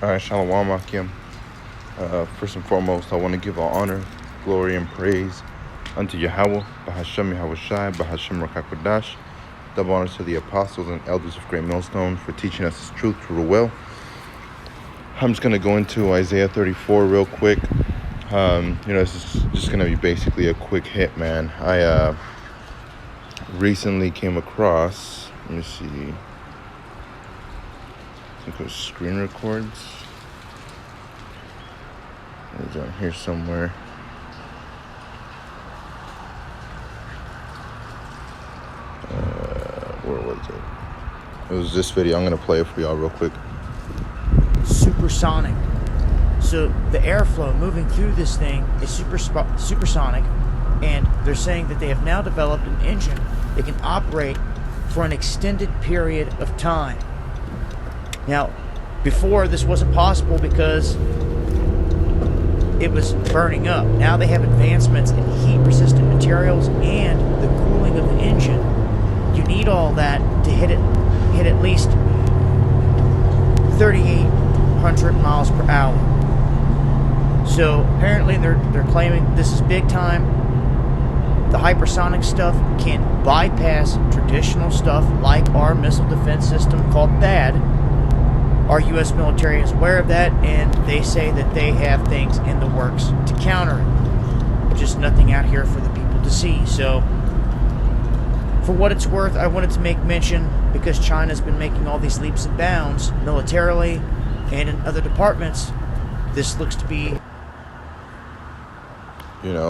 All right, Shalom Akim. First and foremost, I want to give all honor, glory, and praise unto Yahweh, Bahashem Yahushai, Bahashem Rakakwadash. Double honors to the apostles and elders of Great Millstone for teaching us His truth through the well. I'm just going to go into Isaiah 34 real quick. This is just going to be basically a quick hit, man. I recently came across, let me see, I think it was screen records. It was on here somewhere. Where was it? It was this video. I'm going to play it for y'all real quick. Supersonic. So the airflow moving through this thing is supersonic, and they're saying that they have now developed an engine that can operate for an extended period of time. Now, before this wasn't possible because it was burning up. Now they have advancements in heat-resistant materials and the cooling of the engine. You need all that to hit at least 3,800 miles per hour. So apparently they're claiming this is big time. The hypersonic stuff can bypass traditional stuff like our missile defense system called THAAD. Our U.S. military is aware of that, and they say that they have things in the works to counter it. Just nothing out here for the people to see. So, for what it's worth, I wanted to make mention, because China's been making all these leaps and bounds militarily and in other departments, this looks to be...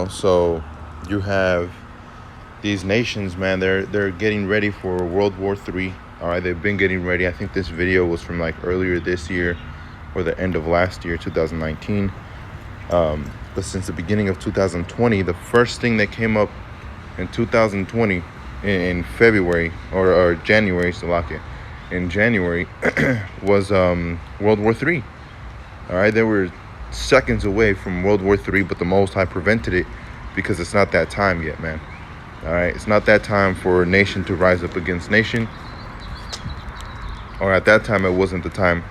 So you have these nations, man, they're getting ready for World War III. All right, they've been getting ready. I think this video was from like earlier this year or the end of last year, 2019. But since the beginning of 2020, the first thing that came up in 2020 in February or January, Salakia, in January was World War III. All right, they were seconds away from World War III, but the Most High prevented it because it's not that time yet, man. All right, it's not that time for a nation to rise up against nation. Or at that time, it wasn't the time.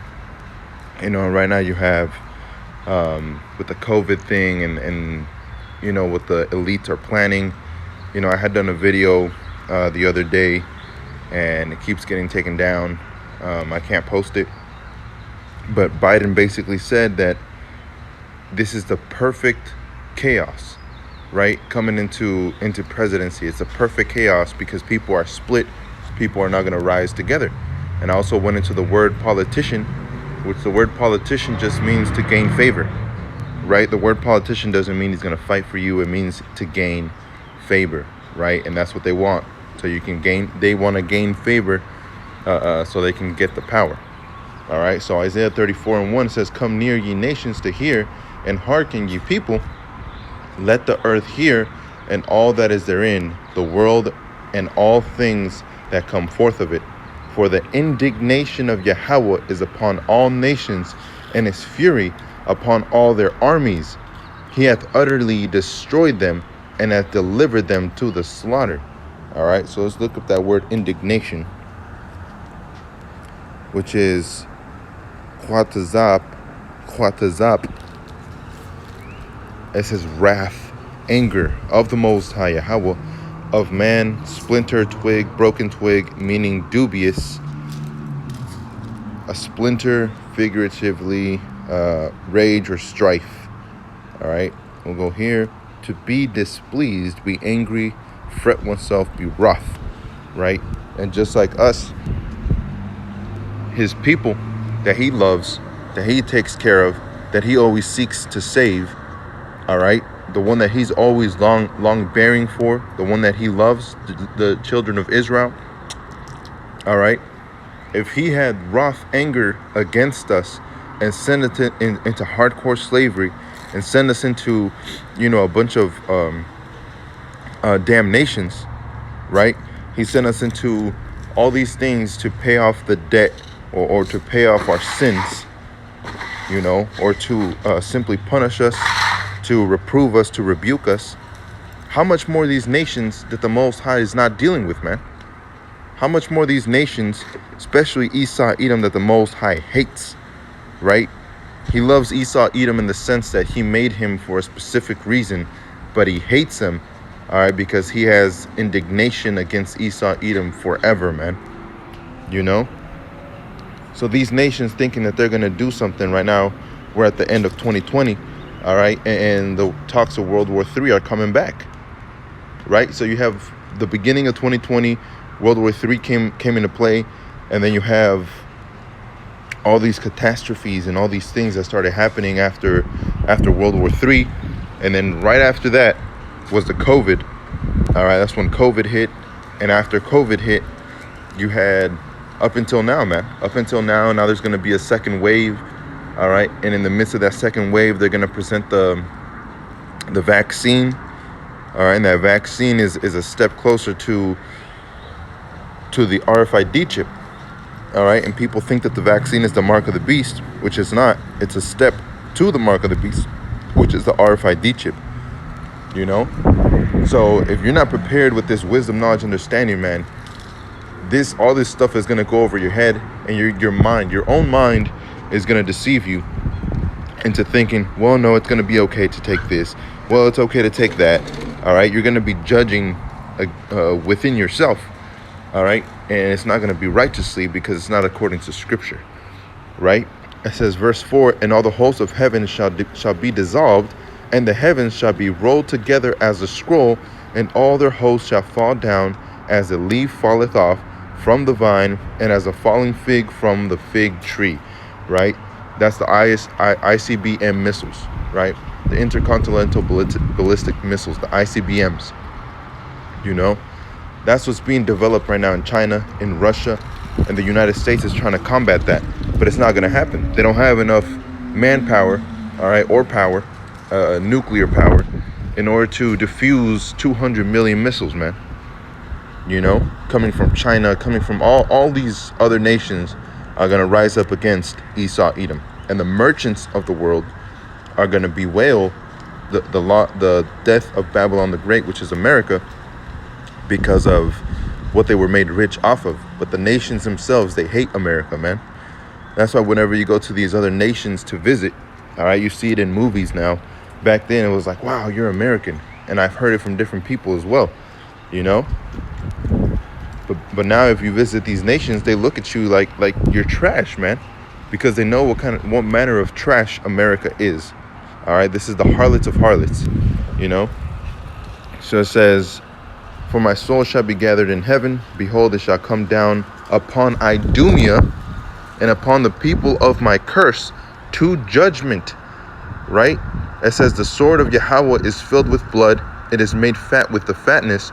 Right now you have, with the COVID thing and what the elites are planning. I had done a video the other day, and it keeps getting taken down. I can't post it. But Biden basically said that this is the perfect chaos, right? Coming into presidency. It's a perfect chaos because people are split. People are not going to rise together. And I also went into the word politician, which the word politician just means to gain favor, right? The word politician doesn't mean he's going to fight for you. It means to gain favor, right? And that's what they want. So they want to gain favor so they can get the power. All right. So Isaiah 34:1 says, "Come near, ye nations, to hear, and hearken, ye people. Let the earth hear, and all that is therein, the world and all things that come forth of it. For the indignation of Yahweh is upon all nations, and his fury upon all their armies. He hath utterly destroyed them, and hath delivered them to the slaughter." All right, so let's look up that word indignation, which is kwatazap. It says wrath, anger of the Most High Yahweh, of man, splinter, twig, broken twig, meaning dubious. A splinter, figuratively, rage or strife. All right, we'll go here. To be displeased, be angry, fret oneself, be wroth. Right? And just like us, his people that he loves, that he takes care of, that he always seeks to save. All right, the one that he's always long bearing for, the one that he loves, the children of Israel. All right, if he had wrath, anger against us and send it into hardcore slavery and send us into, a bunch of damnations, right? He sent us into all these things to pay off the debt or to pay off our sins, or to simply punish us, to reprove us, to rebuke us. How much more these nations that the Most High is not dealing with, man? How much more these nations, especially Esau, Edom, that the Most High hates, right? He loves Esau, Edom in the sense that he made him for a specific reason, but he hates him, all right, because he has indignation against Esau, Edom forever, man. You know? So these nations thinking that they're going to do something right now, we're at the end of 2020, all right, and the talks of World War III are coming back, right? So you have the beginning of 2020, World War III came into play, and then you have all these catastrophes and all these things that started happening after World War III. And then right after that was the COVID. All right, that's when COVID hit. And after COVID hit, you had up until now, man. Up until now there's going to be a second wave. All right, and in the midst of that second wave, they're going to present the vaccine. All right, and that vaccine is a step closer to the RFID chip. All right, and people think that the vaccine is the mark of the beast, which is not. It's a step to the mark of the beast, which is the RFID chip. You know? So if you're not prepared with this wisdom, knowledge, understanding, man, all this stuff is going to go over your head, and your own mind is going to deceive you into thinking, well, no, it's going to be okay to take this. Well, it's okay to take that. All right, you're going to be judging within yourself. All right, and it's not going to be righteously because it's not according to Scripture, right? It says, verse 4, and all the hosts of heaven shall be dissolved, and the heavens shall be rolled together as a scroll, and all their hosts shall fall down as a leaf falleth off from the vine, and as a falling fig from the fig tree, right? That's the ICBM missiles, right? The intercontinental ballistic missiles, the ICBMs, you know? That's what's being developed right now in China, in Russia, and the United States is trying to combat that. But it's not going to happen. They don't have enough manpower, all right, or power, nuclear power, in order to defuse 200 million missiles, man. You know, coming from China, coming from all these other nations are going to rise up against Esau, Edom. And the merchants of the world are going to bewail the death of Babylon the Great, which is America, because of what they were made rich off of. But the nations themselves, they hate America, man. That's why whenever you go to these other nations to visit, all right, you see it in movies now. Back then it was like, wow, you're American. And I've heard it from different people as well, you know. But now if you visit these nations, they look at you like you're trash, man, because they know what manner of trash America is. All right, this is the harlots of harlots, you know. So it says, for my soul shall be gathered in heaven. Behold, it shall come down upon Idumea and upon the people of my curse to judgment. Right? It says, the sword of Yahweh is filled with blood. It is made fat with the fatness,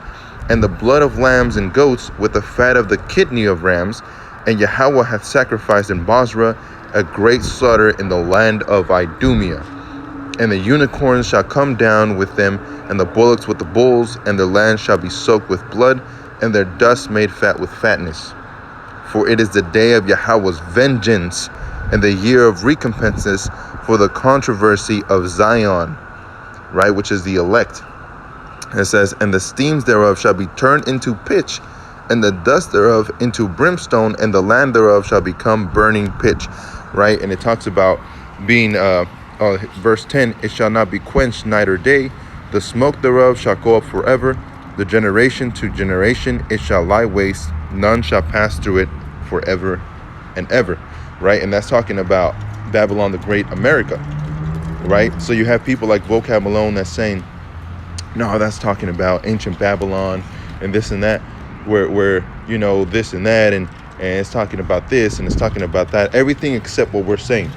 and the blood of lambs and goats with the fat of the kidney of rams. And Yahweh hath sacrificed in Bozrah a great slaughter in the land of Idumea. And the unicorns shall come down with them, and the bullocks with the bulls, and their land shall be soaked with blood, and their dust made fat with fatness. For it is the day of Yahweh's vengeance, and the year of recompenses for the controversy of Zion, right, which is the elect. It says, and the steams thereof shall be turned into pitch, and the dust thereof into brimstone, and the land thereof shall become burning pitch, right? And it talks about being verse 10, it shall not be quenched night or day. The smoke thereof shall go up forever. The generation to generation it shall lie waste. None shall pass through it forever and ever. Right? And that's talking about Babylon the Great, America. Right? So you have people like Vocab Malone that's saying, no, that's talking about ancient Babylon and this and that, where you know, this and that, and it's talking about this and it's talking about that. Everything except what we're saying.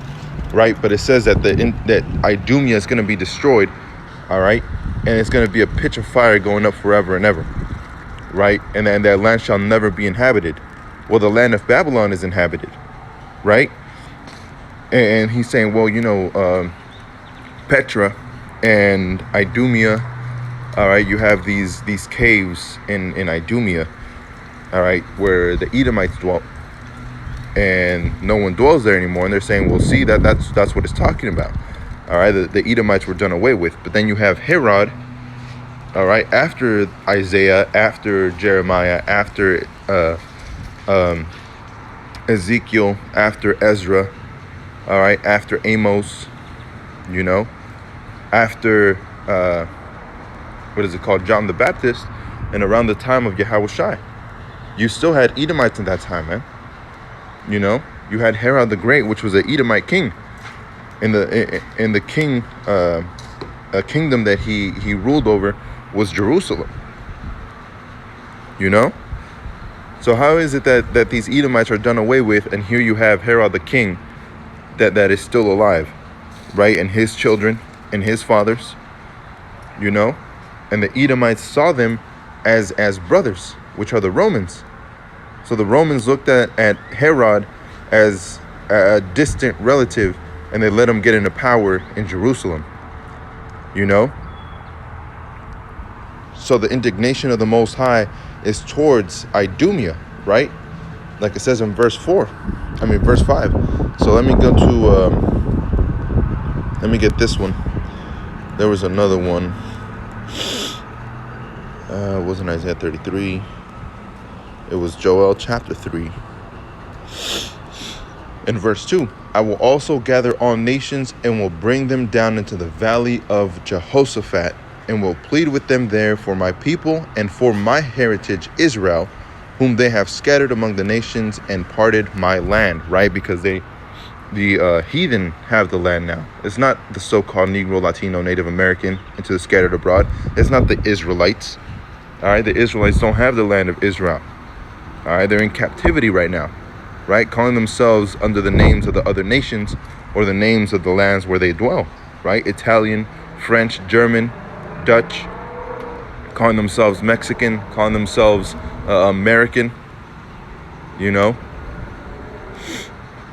Right, but it says that that Idumea is going to be destroyed, all right, and it's going to be a pitch of fire going up forever and ever, right, and then that land shall never be inhabited. Well, the land of Babylon is inhabited, right, and he's saying, well, you know, Petra and Idumea, all right, you have these caves in Idumea, all right, where the Edomites dwelt. And no one dwells there anymore. And they're saying, well, see, that's what it's talking about. All right, the Edomites were done away with. But then you have Herod, all right, after Isaiah, after Jeremiah, after Ezekiel, after Ezra, all right, after Amos, you know, after, what is it called, John the Baptist, and around the time of Yahushua. You still had Edomites in that time, man. You know, you had Herod the Great, which was an Edomite king. In the king, a kingdom that he ruled over was Jerusalem. You know? So how is it that these Edomites are done away with, and here you have Herod the king that is still alive, right? And his children and his fathers, you know? And the Edomites saw them as brothers, which are the Romans. So the Romans looked at Herod as a distant relative, and they let him get into power in Jerusalem, you know? So the indignation of the Most High is towards Idumea, right? Like it says in verse 5. So let me go to, let me get this one. There was another one. It wasn't Isaiah 33. It was Joel chapter 3. In verse 2, I will also gather all nations and will bring them down into the valley of Jehoshaphat, and will plead with them there for my people and for my heritage Israel, whom they have scattered among the nations and parted my land, right? Because the heathen have the land now. It's not the so-called Negro, Latino, Native American into the scattered abroad. It's not the Israelites. All right, the Israelites don't have the land of Israel. All right, they're in captivity right now, right? Calling themselves under the names of the other nations or the names of the lands where they dwell, right? Italian, French, German, Dutch, calling themselves Mexican, calling themselves American, you know?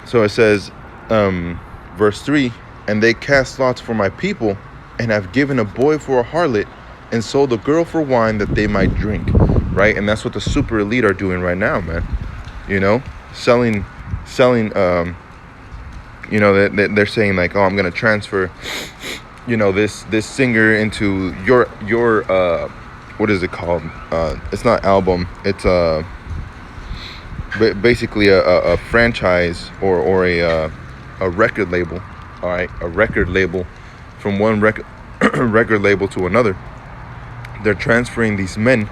So it says, verse 3, and they cast lots for my people and have given a boy for a harlot and sold a girl for wine that they might drink, right? And that's what the super elite are doing right now, man. You know, selling, you know, they're saying like, oh, I'm going to transfer, you know, this singer into your what is it called? It's not album. It's basically a franchise or a record label. All right, a record label from one record label to another. They're transferring these men,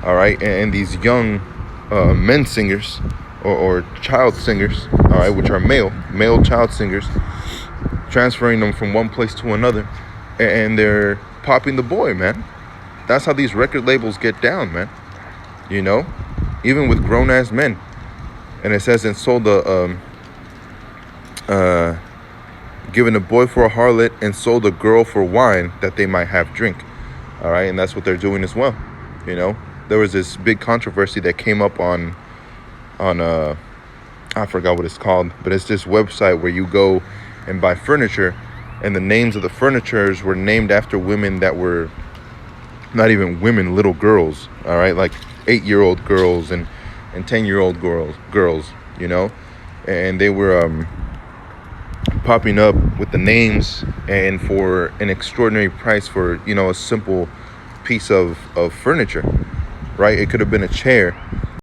all right, and these young men singers or child singers, all right, which are male child singers, transferring them from one place to another, and they're popping the boy, man. That's how these record labels get down, man. You know, even with grown-ass men. And it says, and sold given a boy for a harlot and sold a girl for wine that they might have drink. All right, and that's what they're doing as well. You know, there was this big controversy that came up on I forgot what it's called, but it's this website where you go and buy furniture, and the names of the furnitures were named after women that were not even women, little girls, all right, like 8-year-old girls and 10-year-old girls, you know, and they were popping up with the names and for an extraordinary price for, you know, a simple piece of furniture, right? It could have been a chair,